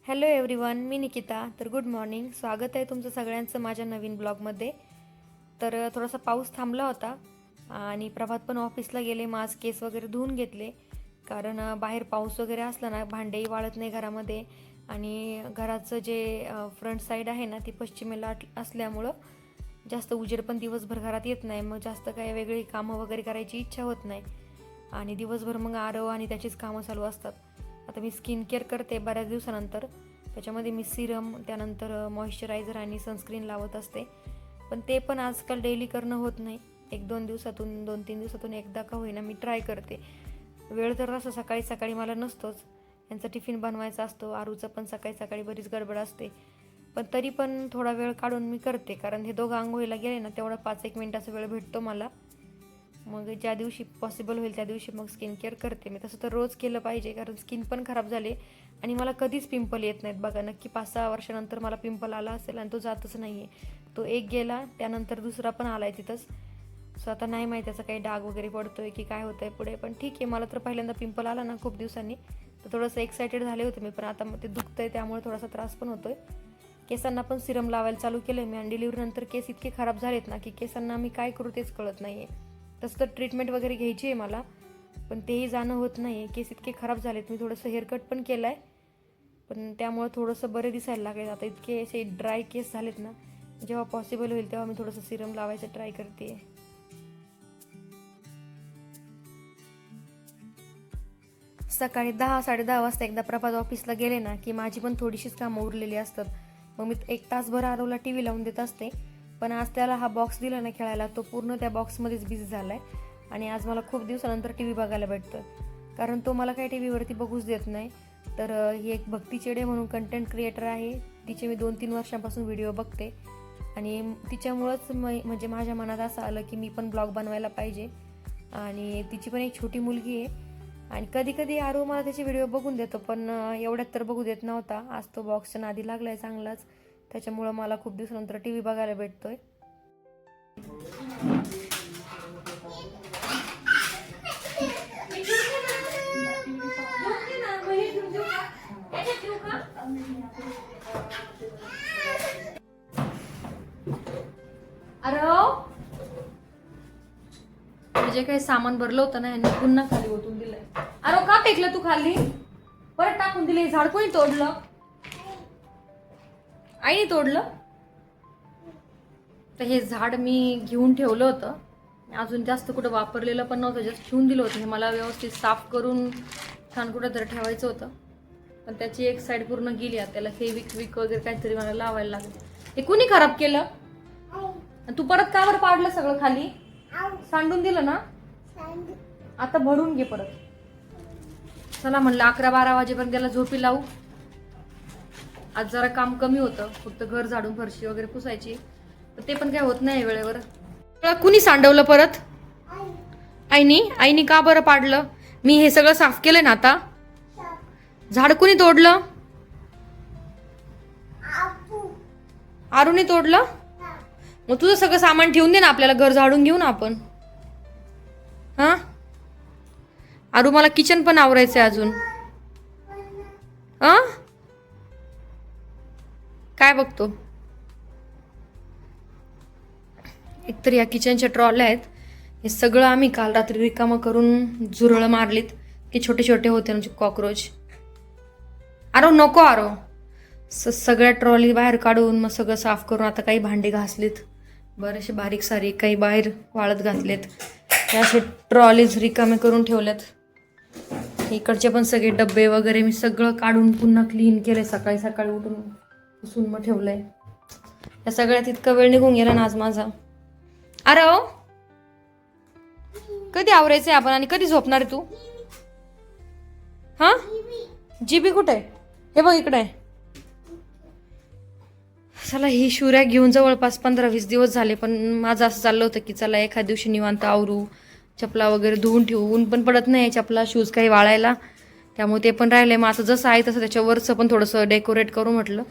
Hello everyone, मी निकिता. तर good morning. स्वागत आहे तुमचं सगळ्यांचं माझ्या नवीन ब्लॉगमध्ये. तर थोडासा पाऊस थांबला होता आणि प्रभात पण ऑफिसला गेले. मग आज केस वगैरे धुवून घेतले, कारण बाहेर पाऊस वगैरे असला ना भांडेही वाळत नाही घरामध्ये. आणि घराचं जे फ्रंट साईड आहे ना ती पश्चिमेला असल्यामुळं जास्त उजेड पण दिवसभर घरात येत नाही. मग जास्त काही वेगळी कामं वगैरे करायची इच्छा होत नाही आणि दिवसभर मग आरव आणि त्याचीच कामं चालू असतात. आता मी स्किन केअर करते बऱ्याच दिवसानंतर. त्याच्यामध्ये मी सिरम, त्यानंतर मॉइश्चरायझर आणि सनस्क्रीन लावत असते. पण ते पण आजकाल डेली करणं होत नाही. 1-2 दिवसातून 2-3 दिवसातून एकदा का होईना मी ट्राय करते. वेळ तर असं सकाळी सकाळी मला नसतोच. यांचा टिफिन बनवायचा असतो, आरूचं पण सकाळी सकाळी बरीच गडबड असते. पण तरी पण थोडा वेळ काढून मी करते, कारण हे दोघं आंघोळीला गेले ना तेवढा 5-1 मिनिटाचा वेळ भेटतो मला. मग ज्या दिवशी पॉसिबल होईल त्या दिवशी मग स्किन केअर करते मी. तसं तर रोज केलं पाहिजे, कारण स्किन पण खराब झाली आणि मला कधीच पिंपल येत नाहीत. बघा, नक्की 5-6 वर्षानंतर मला पिंपल आला असेल आणि तो जातच नाही आहे. तो एक गेला, त्यानंतर दुसरा पण आला आहे तिथंच. सो आता नाही माहीत त्याचा काही डाग वगैरे पडतो आहे की काय होतं आहे पुढे. पण ठीक आहे, मला तर पहिल्यांदा पिंपल आला ना खूप दिवसांनी, तर थोडंसं एक्सायटेड झाले होते मी. पण आता मग ते दुखतं आहे, त्यामुळे थोडासा त्रास पण होतो आहे. केसांना पण सिरम लावायला चालू केलं आहे मी. आणि डिलिव्हरीनंतर केस इतके खराब झालेत ना की केसांना मी काय करू तेच कळत नाही आहे. तसं तर ट्रीटमेंट वगैरे घ्यायची आहे मला, पण तेही जाणं होत नाही आहे. केस इतके खराब झालेत. मी थोडंसं हेअरकट पण केलं आहे, पण त्यामुळे थोडंसं बरे दिसायला लागले. आता इतके असे ड्राय केस झालेत ना, जेव्हा पॉसिबल होईल तेव्हा मी थोडंसं सिरम लावायचं ट्राय करते. सकाळी 10-10:30 वाजता एकदा प्रभात ऑफिसला गेले ना की माझी पण थोडीशीच कामं उरलेली असतात. मग मी 1 तासभर आरवला TV लावून देत असते. पण आज त्याला हा बॉक्स दिला ना खेळायला, तो पूर्ण त्या बॉक्समध्येच बिझी झाला आहे. आणि आज मला खूप दिवसानंतर TV बघायला भेटतं, कारण तो मला काही TV वरती बघूच देत नाही. तर ही एक भक्ती चेडे म्हणून कंटेंट क्रिएटर आहे, तिचे मी 2-3 वर्षांपासून व्हिडिओ बघते. आणि तिच्यामुळंच म्हणजे माझ्या मनात असं आलं की मी पण ब्लॉग बनवायला पाहिजे. आणि तिची पण एक छोटी मुलगी आहे. आणि कधी कधी आरू मला त्याचे व्हिडिओ बघून देतो, पण एवढ्यात तर बघू देत नव्हता. आज तो बॉक्सच्या नादी लागलाय चांगलाच, त्याच्यामुळं मला खूप दिवसानंतर TV बघायला भेटतोय. जे काही सामान भरलं होतं ना यांनी पुन्हा खाली ओतून दिलंय. अरे का फेकलं तू खाली? परत टाकून दिले. झाड कोणी तोडलं? आईने तोडलं. तर हे झाड मी घेऊन ठेवलं होतं, अजून जास्त कुठं वापरलेलं पण नव्हतं, जस्ट ठेवून दिलं होतं. हे मला व्यवस्थित साफ करून छान कुठं तर ठेवायचं होतं, पण त्याची एक साईड पूर्ण गेली. आता त्याला फेविक्विक वगैरे काहीतरी मला लावायला लागेल. हे कुणी खराब केलं? तू परत का बरं पाडलं सगळं खाली? सांडून दिलं ना, आता भरून घे परत. चला म्हणलं 11-12 वाजेपर्यंत त्याला झोपी लावू. आज जरा काम कमी होतं, फक्त घर झाडून फरशी वगैरे पुसायची, तर ते पण काय होत नाही वेळेवर. कुणी सांडवलं परत? आईनी का बरं पाडलं? मी हे सगळं साफ केलंय ना आता. झाड कुणी तोडलं? आरूने तोडलं? मग तुझं सगळं सामान ठेवून दे ना, आपल्याला घर झाडून घेऊ ना आपण. हा आरू, मला किचन पण आवरायचंय अजून. काय बघतो? एकतर या किचनच्या ट्रॉल्या आहेत, हे सगळं आम्ही काल रात्री रिकामं करून झुरळं मारलीत की छोटे छोटे होते म्हणजे कॉक्रोच. आरो नको आरो. सगळ्या ट्रॉली बाहेर काढून मग सगळं साफ करून आता काही भांडे घासलीत, बरेचसे बारीक सारीक, काही बाहेर वाळत घातलेत. त्या असे ट्रॉलीज रिकामे करून ठेवल्यात. इकडचे पण सगळे डब्बे वगैरे मी सगळं काढून पुन्हा क्लीन केले. सकाळी सकाळी उठून पुसून मग ठेवलंय. या सगळ्यात इतका वेळ निघून गेला ना आज माझा. अरे कधी आवरायचंय आपण आणि कधी झोपणार आहे तू? हा जीबी कुठे आहे? हे बघ इकडे आहे. चला, ही शिवऱ्या घेऊन जवळपास 15-20 दिवस झाले, पण माझं असं चाललं होतं की चला एखाद्या दिवशी निवांत आवरू, चपला वगैरे धुवून ठेवू. ऊन पण पडत नाही चपला शूज काही वाळायला, त्यामुळे ते पण राहिले. मग असं जसं आहे तसं त्याच्यावरचं पण थोडंसं डेकोरेट करू म्हटलं.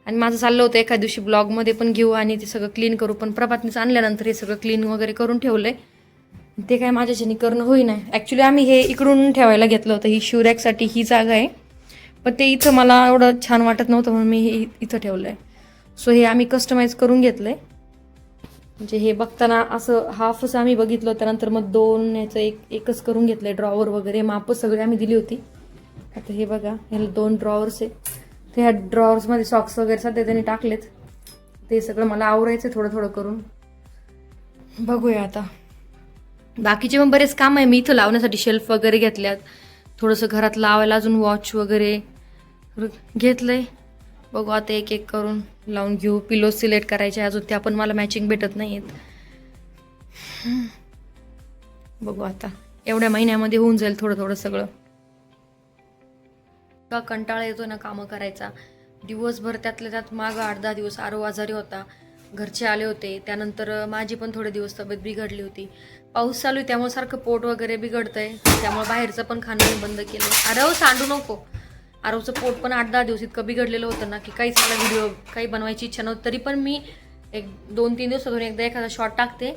आणि माझं चाललं होतं एखाद्या दिवशी ब्लॉगमध्ये पण घेऊ आणि ते सगळं क्लीन करू, पण प्रभातनीच आणल्यानंतर हे सगळं क्लीन वगैरे करून ठेवलंय. ते काय माझ्याच्याने करणं होईना. ॲक्च्युली आम्ही हे इकडून ठेवायला घेतलं होतं, ही शिवरॅकसाठी ही जागा आहे, पण ते इथं मला एवढं छान वाटत नव्हतं म्हणून मी हे इथं ठेवलं आहे. सो हे आम्ही कस्टमाइज करून घेतलं आहे. म्हणजे हे बघताना असं हाफच आम्ही बघितलं, त्यानंतर मग 2 ह्याचं एकच करून घेतलं आहे. ड्रॉवर वगैरे मापं सगळी आम्ही दिली होती. आता हे बघा, ह्याला 2 ड्रॉवर्स आहे. ते ह्या ड्रॉवर्समध्ये सॉक्स वगैरे सध्या त्यांनी टाकलेत. ते सगळं मला आवरायचं थोडं थोडं करून. बघूया आता. बाकीचे पण बरेच काम आहे. मी इथं लावण्यासाठी शेल्फ वगैरे घेतल्यात. थोडंसं घरात लावायला अजून वॉच वगैरे घेतलंय. बघू आता एक एक करून लावून घेऊ. पिलो सिलेक्ट करायचे अजून, त्या पण मला मॅचिंग भेटत नाही आहेत. बघू आता एवढ्या महिन्यामध्ये होऊन जाईल थोडं थोडं सगळं. का कंटाळा येतो ना कामं करायचा. दिवसभर त्यातल्या त्यात मागं 8-10 दिवस आरो आजारी होता. घरचे आले होते. त्यानंतर माझी पण थोडे दिवस तब्येत बिघडली होती. पाऊस चालू आहे त्यामुळे सारखं पोट वगैरे बिघडतंय. त्यामुळे बाहेरचं पण खाणं मी बंद केलं. आरव सांडू नको. आरवचं पोट पण 8-10 दिवस इतकं बिघडलेलं होतं ना की काहीच मला व्हिडिओ काही बनवायची इच्छा नव्हती. तरी पण मी 2-3 दिवसातून एकदा एखादा शॉर्ट टाकते.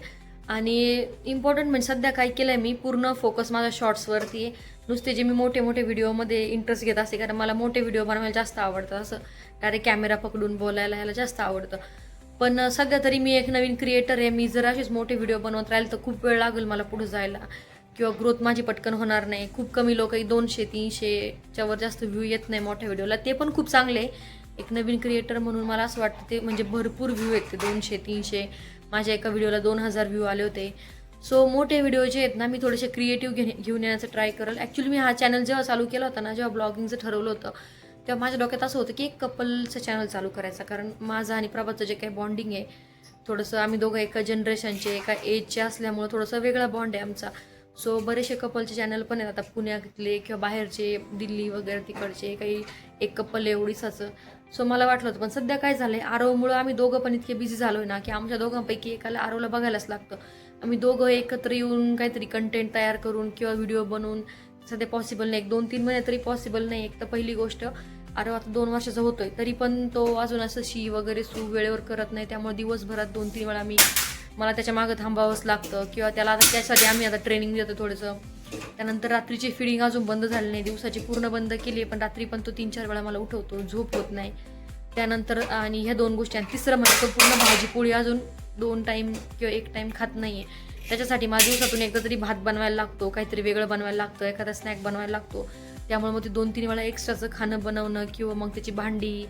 आणि इम्पॉर्टंट म्हणजे सध्या काय केलं आहे मी, पूर्ण फोकस माझ्या शॉर्ट्सवरती आहे. नुसते जे मी मोठे मोठे व्हिडिओमध्ये इंटरेस्ट घेत असते, कारण मला मोठे व्हिडिओ बनवायला जास्त आवडतं. असं डायरेक्ट कॅमेरा पकडून बोलायला ह्याला जास्त आवडतं. पण सध्या तरी मी एक नवीन क्रिएटर आहे. मी जर असेच मोठे व्हिडिओ बनवत राहील तर खूप वेळ लागेल मला पुढे जायला, किंवा ग्रोथ माझी पटकन होणार नाही. खूप कमी लोक, 200-300च्या वर जास्त व्ह्यू येत नाही मोठ्या व्हिडिओला. ते पण खूप चांगले आहे. एक नवीन क्रिएटर म्हणून मला असं वाटतं ते म्हणजे भरपूर व्ह्यू आहेत ते 200-300. माझ्या एका व्हिडिओला 2000 व्ह्यू आले होते. सो मोठे व्हिडिओ जे आहेत ना, मी थोडेसे क्रिएटिव्ह घेऊन येण्याचं ट्राय करेल. ॲक्च्युली मी हा चॅनल जेव्हा चालू केला होता ना, जेव्हा ब्लॉगिंगचं ठरवलं होतं, तेव्हा माझ्या डोक्यात असं होतं की एक कपलचं चॅनल चालू करायचं. कारण माझं आणि प्रभातचं जे काही बॉन्डिंग आहे, थोडंसं आम्ही दोघं एका जनरेशनचे एका एजचे असल्यामुळं थोडंसं वेगळा बॉन्ड आहे आमचा. सो बरेचसे कपलचे चॅनल पण आहेत आता पुण्यातले किंवा बाहेरचे, दिल्ली वगैरे तिकडचे, काही एक कपल आहे ओडिसाचं. सो मला वाटलं होतं. पण सध्या काय झालं आहे, आरवमुळं आम्ही दोघं पण इतके बिझी झालो आहे ना की आमच्या दोघांपैकी एकाला आरवला बघायलाच लागतं. आम्ही दोघं एकत्र येऊन काहीतरी कंटेंट तयार करून किंवा व्हिडिओ बनवून सध्या पॉसिबल नाही. 1-2-3 महिने तरी पॉसिबल नाही. एक तर पहिली गोष्ट, आरव आता 2 वर्षाचा होतोय तरी पण तो अजून असं शी वगैरे सू वेळेवर करत नाही. त्यामुळे दिवसभरात 2-3 वेळा मला त्याच्या मागं थांबावंच लागतं, किंवा त्याला आता त्यासाठी आम्ही आता ट्रेनिंग देतो थोडंसं. त्यानंतर रात्रीची फिडिंग अजून बंद झाली नाही. दिवसाची पूर्ण बंद केली आहे, पण रात्री पण तो 3-4 वेळा मला उठवतो, झोप होत नाही. त्यानंतर आणि ह्या 2 गोष्टी, आणि तिसरं म्हणजे तो पूर्ण भाजी पोळी अजून 2 टाईम किंवा 1 टाईम खात नाही आहे. त्याच्यासाठी माझ्या दिवसातून एकदा तरी भात बनवायला लागतो, काहीतरी वेगळं बनवायला लागतं, एखादा स्नॅक बनवायला लागतो. त्यामुळे मग ते 2-3 वेळा एक्स्ट्राचं खाणं बनवणं, किंवा मग त्याची भांडी,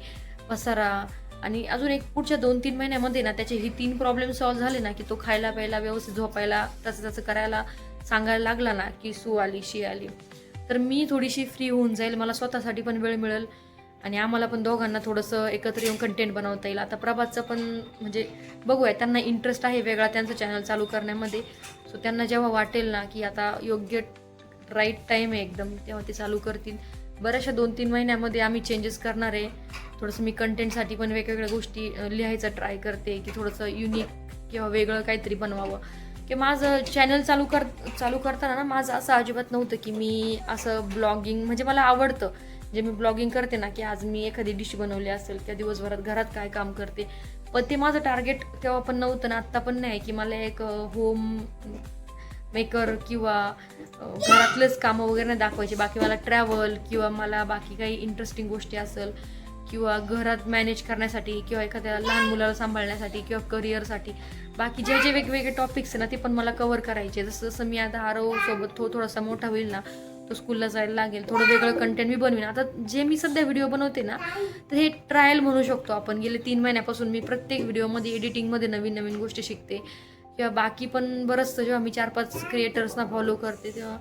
पसारा, आणि अजून एक पुढच्या 2-3 महिन्यामध्ये ना त्याचे हे 3 प्रॉब्लेम सॉल्व्ह झाले ना की तो खायला प्यायला व्यवस्थित झोपायला तसं करायला सांगायला लागला ना की सू आली, शी आली, तर मी थोडीशी फ्री होऊन जाईल. मला स्वतःसाठी पण वेळ मिळेल आणि आम्हाला पण दोघांना थोडंसं एकत्र येऊन कंटेंट बनवता येईल. आता प्रभातचं पण म्हणजे बघूया, त्यांना इंटरेस्ट आहे वेगळा त्यांचं चॅनल चालू करण्यामध्ये. सो त्यांना जेव्हा वाटेल ना की आता योग्य राईट टाईम आहे एकदम, तेव्हा ते चालू करतील. बऱ्याचशा 2-3 महिन्यामध्ये आम्ही चेंजेस करणार आहे. थोडंसं मी कंटेंटसाठी पण वेगवेगळ्या गोष्टी लिहायचा ट्राय करते की थोडंसं युनिक किंवा वेगळं काहीतरी बनवावं. की माझं चॅनल चालू करताना ना माझं असं अजिबात नव्हतं की मी असं ब्लॉगिंग, म्हणजे मला आवडतं जे मी ब्लॉगिंग करते ना की आज मी एखादी डिश बनवली असेल त्या दिवसभरात घरात काय काम करते, पण ते माझं टार्गेट तेव्हा पण नव्हतं ना, आत्ता पण नाही की मला एक होम मेकर किंवा घरातलेच कामं वगैरे नाही दाखवायचे. बाकी मला ट्रॅव्हल किंवा मला बाकी काही इंटरेस्टिंग गोष्टी असेल किंवा घरात मॅनेज करण्यासाठी किंवा एखाद्या लहान मुलाला सांभाळण्यासाठी किंवा करिअरसाठी बाकी जे वेगवेगळे टॉपिक्स आहे ना ते पण मला कव्हर करायचे. जसं मी आता आरव सोबत थोडासा मोठा होईल ना, तो स्कूलला जायला लागेल, थोडं वेगळं कंटेंट मी बनवीन. आता जे मी सध्या व्हिडिओ बनवते ना तर हे ट्रायल म्हणू शकतो आपण. गेले 3 महिन्यापासून मी प्रत्येक व्हिडिओमध्ये एडिटिंगमध्ये नवीन नवीन गोष्टी शिकते, किंवा बाकी पण बरंचसं जेव्हा मी 4-5 क्रिएटर्सना फॉलो करते तेव्हा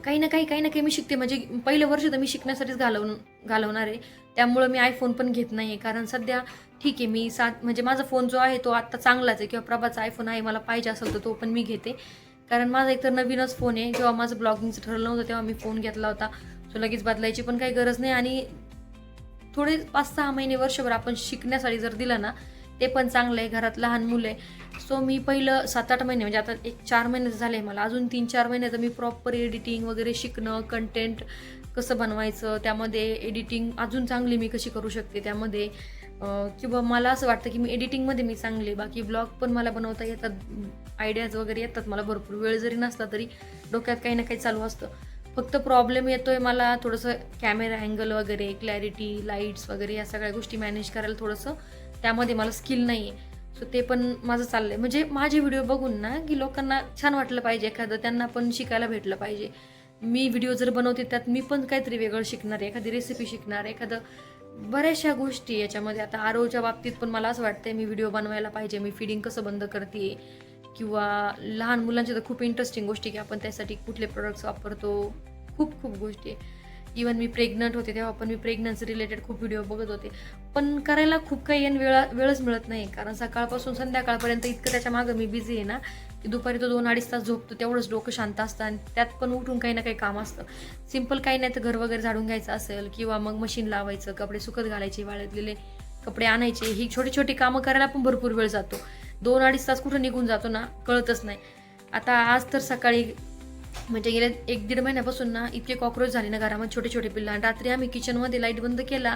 काही ना काही मी शिकते. म्हणजे पहिलं वर्ष तर मी शिकण्यासाठीच घालवणार आहे. त्यामुळं मी आयफोन पण घेत नाही आहे, कारण सध्या ठीक आहे मी म्हणजे माझा फोन जो आहे तो आत्ता चांगलाच आहे, किंवा प्रभाचा आयफोन आहे, मला पाहिजे असेल तर तो पण मी घेते. कारण माझा एकतर नवीनच फोन आहे. जेव्हा माझं ब्लॉगिंगचं ठरलं नव्हतं तेव्हा मी फोन घेतला होता, सो लगेच बदलायची पण काही गरज नाही. आणि थोडे 5-6 महिने वर्षभर आपण शिकण्यासाठी जर दिलं ना ते पण चांगलं आहे. घरात लहान मुलं आहे. सो मी पहिलं 7-8 महिने, म्हणजे आता 1-4 महिने झाले मला, अजून 3-4 महिने तर मी प्रॉपर एडिटिंग वगैरे शिकणं, कंटेंट कसं बनवायचं, त्यामध्ये एडिटिंग अजून चांगली मी कशी करू शकते त्यामध्ये, किंवा मला असं वाटतं की मी एडिटिंगमध्ये मी चांगले, बाकी ब्लॉग पण मला बनवता येतात, आयडियाज वगैरे येतात मला भरपूर. वेळ जरी नसला तरी डोक्यात काही ना काही चालू असतं. फक्त प्रॉब्लेम येतोय मला थोडंसं कॅमेरा अँगल वगैरे, क्लॅरिटी, लाईट्स वगैरे या सगळ्या गोष्टी मॅनेज करायला थोडंसं त्यामध्ये मला स्किल नाही आहे. सो ते पण माझं चाललं आहे. म्हणजे माझे व्हिडिओ बघून ना की लोकांना छान वाटलं पाहिजे, एखादं त्यांना पण शिकायला भेटलं पाहिजे. मी व्हिडिओ जर बनवते त्यात मी पण काहीतरी वेगळं शिकणार आहे, एखादी रेसिपी शिकणार, एखादं बऱ्याचशा गोष्टी याच्यामध्ये. आता आरोच्या बाबतीत पण मला असं वाटतंय मी व्हिडिओ बनवायला पाहिजे, मी फीडिंग कसं बंद करते, किंवा लहान मुलांच्या तर खूप इंटरेस्टिंग गोष्टी की आपण त्यासाठी कुठले प्रोडक्ट्स वापरतो, खूप खूप गोष्टी आहे. इवन मी प्रेग्नंट होते तेव्हा पण मी प्रेग्नन्सी रिलेटेड खूप व्हिडिओ बघत होते, पण करायला खूप काही वेळच मिळत नाही. कारण सकाळपासून संध्याकाळपर्यंत इतकं त्याच्या मागं मी बिझी आहे ना की दुपारी तो 2-2.5 तास झोपतो, तेवढंच डोकं शांत असतं. आणि त्यात पण उठून काही ना काही काम असतं. सिम्पल काही नाही तर घर वगैरे झाडून घ्यायचं असेल, किंवा मग मशीन लावायचं, कपडे सुकत घालायचे, वाळतलेले कपडे आणायचे, ही छोटी छोटी कामं करायला पण भरपूर वेळ जातो. 2-2.5 तास कुठं निघून जातो ना कळतच नाही. आता आज तर सकाळी म्हणजे गेल्या 1-1.5 महिन्यापासून ना इतके कॉक्रोच झाले ना घरामध्ये, छोटे छोटे पिल्लं. आणि रात्री आम्ही किचनमध्ये लाईट बंद केला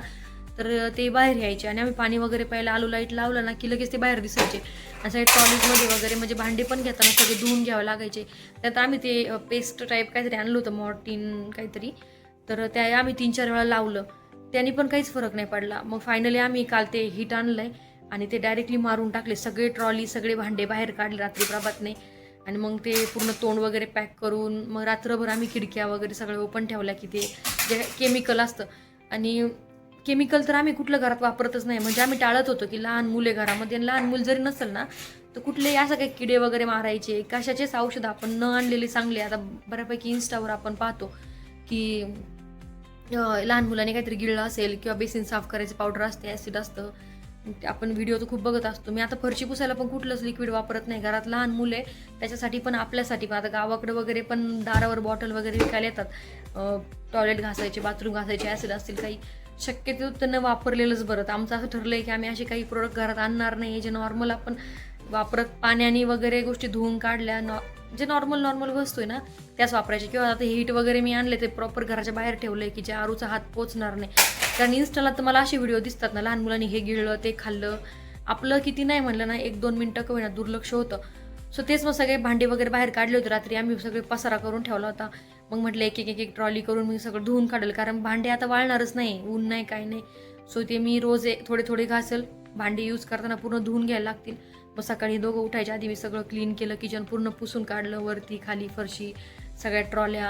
तर ते बाहेर यायचे, आणि आम्ही पाणी वगैरे प्यायला आलो, लाईट लावलं ना की लगेच ते बाहेर दिसायचे. असं टॉयलेटमध्ये वगैरे म्हणजे भांडे पण घेताना सगळे धुवून घ्यावे लागायचे. त्यात आम्ही ते पेस्ट टाईप काहीतरी आणलं होतं, मॉर्टिन काहीतरी, तर त्या आम्ही 3-4 वेळा लावलं, त्यांनी पण काहीच फरक नाही पडला. मग फायनली आम्ही काल ते हीट आणलंय आणि ते डायरेक्टली मारून टाकले, सगळे ट्रॉली सगळे भांडे बाहेर काढले रात्री प्रभातने. आणि मग ते पूर्ण तोंड वगैरे पॅक करून मग रात्रभर आम्ही खिडक्या वगैरे सगळे ओपन ठेवल्या, की ते जे केमिकल असतं. आणि केमिकल तर आम्ही कुठलं घरात वापरतच नाही. म्हणजे आम्ही टाळत होतो की लहान मुले घरामध्ये, आणि लहान मुल जरी नसेल ना तर कुठलेही असं काही किडे वगैरे मारायचे, कशाचेच औषधं आपण न आणलेले चांगले. आता बऱ्यापैकी इन्स्टावर आपण पाहतो की लहान मुलाने काहीतरी गिळलं असेल, किंवा बेसिन साफ करायचं पावडर असते, ॲसिड असतं. आपण व्हिडिओ तर खूप बघत असतो. मी आता फरशी पुसायला पण कुठलंच लिक्विड वापरत नाही. घरात लहान मुलं आहे त्याच्यासाठी पण, आपल्यासाठी पण. आता गावाकडे वगैरे पण दारावर बॉटल वगैरे विकायला येतात, टॉयलेट घासायचे, बाथरूम घासायचे, ॲसिड असतील काही, शक्यतो त्यांना वापरलेलंच बरं. तर आमचं असं ठरलं आहे की आम्ही असे काही प्रोडक्ट घरात आणणार नाही जे नॉर्मल आपण वापरत, पाण्याने वगैरे गोष्टी धुवून काढल्या, जे नॉर्मल वस्तू आहे ना त्याच वापरायचे. किंवा आता हीट वगैरे मी आणले ते प्रॉपर घराच्या बाहेर ठेवले की जे आरूचा हात पोचणार नाही. कारण इन्स्टाला तर मला असे व्हिडिओ दिसतात ना, लहान मुलांनी हे गिळलं, ते खाल्लं, आपलं किती नाही म्हणलं ना 1-2 मिनटं का होईना दुर्लक्ष होतं. सो तेच मग सगळे भांडे वगैरे बाहेर काढले होते रात्री, आम्ही सगळे पसारा करून ठेवला होता. मग म्हटलं एक ट्रॉली करून मी सगळं धुवून काढेल, कारण भांडे आता वाळणारच नाही, ऊन नाही काय नाही. सो ते मी रोज थोडे घासेल, भांडे यूज करताना पूर्ण धुवून घ्यायला लागतील. मग सकाळी दोघं उठायच्या आधी मी सगळं क्लीन केलं, किचन पूर्ण पुसून काढलं, वरती खाली फरशी, सगळ्या ट्रॉल्या,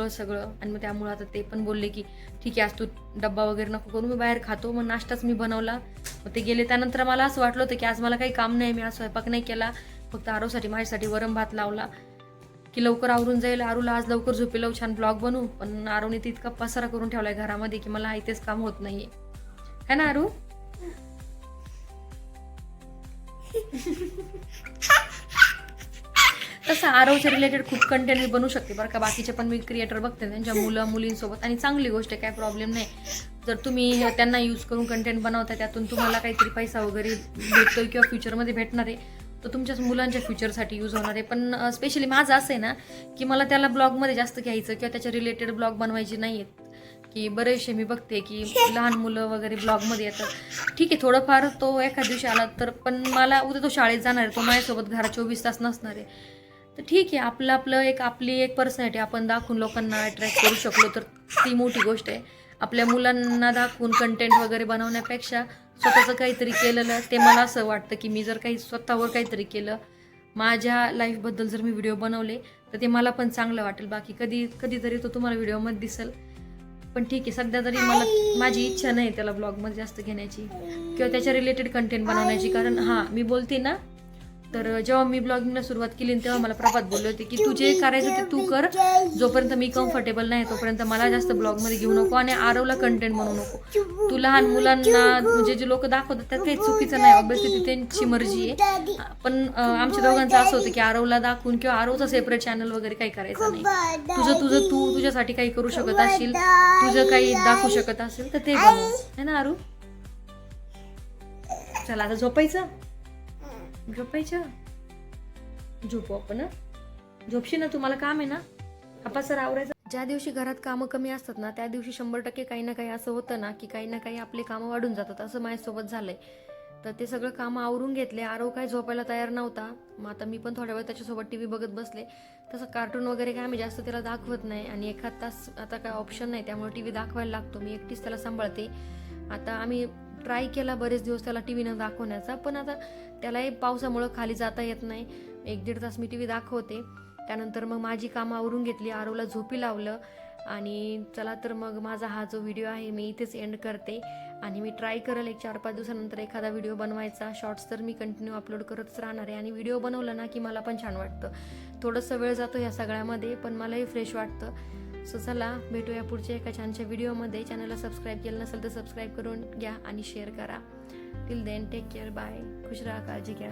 सगळं. आणि मग त्यामुळे आता ते पण बोलले की ठीक आहे आज तू डब्बा वगैरे नको करू, मी बाहेर खातो. मग नाश्ताच मी बनवला. मग ते गेले. त्यानंतर मला असं वाटलं होतं की आज मला काही काम नाही, मी आज स्वयंपाक नाही केला, फक्त आरूसाठी माझ्यासाठी वरण भात लावला की लवकर आवरून जाईल. आरूला आज लवकर झोपेल, छान ब्लॉग बनवू. पण आरूने तितका पसारा करून ठेवलाय घरामध्ये की मला इथेच काम होत नाहीये, है ना आरू? तसं आरोच्या रिलेटेड खूप कंटेंट मी बनवू शकते बरं का. बाकीचे पण मी क्रिएटर बघते त्यांच्या मुलींसोबत, आणि चांगली गोष्ट आहे, काय प्रॉब्लेम नाही. जर तुम्ही त्यांना यूज करून कंटेंट बनवता, त्यातून तुम्हाला काहीतरी पैसा वगैरे भेटतोय किंवा फ्युचरमध्ये भेटणार आहे, तर तुमच्याच मुलांच्या फ्युचरसाठी यूज होणार आहे. पण स्पेशली माझं असं आहे ना की मला त्याला ब्लॉगमध्ये जास्त घ्यायचं किंवा त्याच्या रिलेटेड ब्लॉग बनवायचे नाही आहेत. की बरेचसे मी बघते की लहान मुलं वगैरे ब्लॉगमध्ये येतात, ठीक आहे थोडंफार तो एखाद दिवशी आला तर, पण मला उद्या तो शाळेत जाणार आहे, तो माझ्यासोबत घरात 24 तास नसणार आहे. तर ठीक आहे, आपली एक पर्सनॅलिटी आपण दाखवून लोकांना अट्रॅक्ट करू शकलो तर ती मोठी गोष्ट आहे. आपल्या मुलांना दाखवून कंटेंट वगैरे बनवण्यापेक्षा स्वतःचं काहीतरी केलेलं, ते मला असं वाटतं की मी जर काही स्वतःवर काहीतरी केलं, माझ्या लाईफबद्दल जर मी व्हिडिओ बनवले तर ते मला पण चांगलं वाटेल. बाकी कधीतरी तो तुम्हाला व्हिडिओमध्ये दिसेल. पण ठीक आहे, सध्या तरी माझी इच्छा नाही त्याला ब्लॉगमध्ये जास्त घेण्याची किंवा त्याच्या रिलेटेड कंटेंट बनवण्याची. कारण हां, मी बोलते ना, तर जेव्हा मी ब्लॉगिंगला सुरुवात केली तेव्हा मला प्रभात बोलले होते की तू जे करायचं ते तू कर, जोपर्यंत मी कम्फर्टेबल नाही तोपर्यंत मला जास्त ब्लॉगमध्ये घेऊ नको आणि आरवला कंटेंट बनवू नको. तू लहान मुलांना म्हणजे जे लोक दाखवतात त्यात काही चुकीचं नाही, ऑब्व्हियसली ती त्यांची मर्जी आहे. पण आमच्या दोघांचं असं होतं की आरवला दाखवून किंवा आरवचं सेपरेट चॅनल वगैरे काही करायचं नाही. तू तुझ्यासाठी काही करू शकत असशील, तुझं काही दाखवू शकत असेल तर ते बनव, है ना आरू? चला आता झोपायचं झोपू आपण. झोपशी ना, तुम्हाला काम आहे ना, सर आवरायचं. ज्या दिवशी घरात कामं कमी असतात ना त्या दिवशी 100% काही ना काही असं होतं ना की काही ना काही आपले कामं वाढून जातात. असं माझ्यासोबत झालंय. तर ते सगळं कामं आवरून घेतले. आरव काय झोपायला तयार नव्हता. मग आता मी पण थोड्या वेळ त्याच्यासोबत टी व्ही बघत बसले. तसं कार्टून वगैरे काय आम्ही जास्त त्याला दाखवत नाही आणि एखाद तास आता काय ऑप्शन नाही, त्यामुळे टी व्ही दाखवायला लागतो. मी एकटीच त्याला सांभाळते. आता आम्ही ट्राय केला बरेच दिवस त्याला टी व्ही न दाखवण्याचा, पण आता त्यालाही पावसामुळं खाली जाता येत नाही. 1-1.5 तास मी टी व्ही दाखवते. त्यानंतर मग माझी कामं आवरून घेतली, आरवला झोपी लावलं आणि चला तर मग माझा हा जो व्हिडिओ आहे मी इथेच एंड करते. आणि मी ट्राय करेल एक 4-5 दिवसानंतर एखादा व्हिडिओ बनवायचा. शॉर्ट्स तर मी कंटिन्यू अपलोड करतच राहणार आहे आणि व्हिडिओ बनवला ना की मला पण छान वाटतं. थोडंसं वेळ जातो ह्या सगळ्यामध्ये, पण मलाही फ्रेश वाटतं. सो चला भेटूया पुढच्या एका छानशा व्हिडिओमध्ये. चॅनलला सबस्क्राईब केलं नसेल तर सबस्क्राईब करून घ्या आणि शेअर करा. Till then take care, bye. खुश राहा, काळजी घ्या.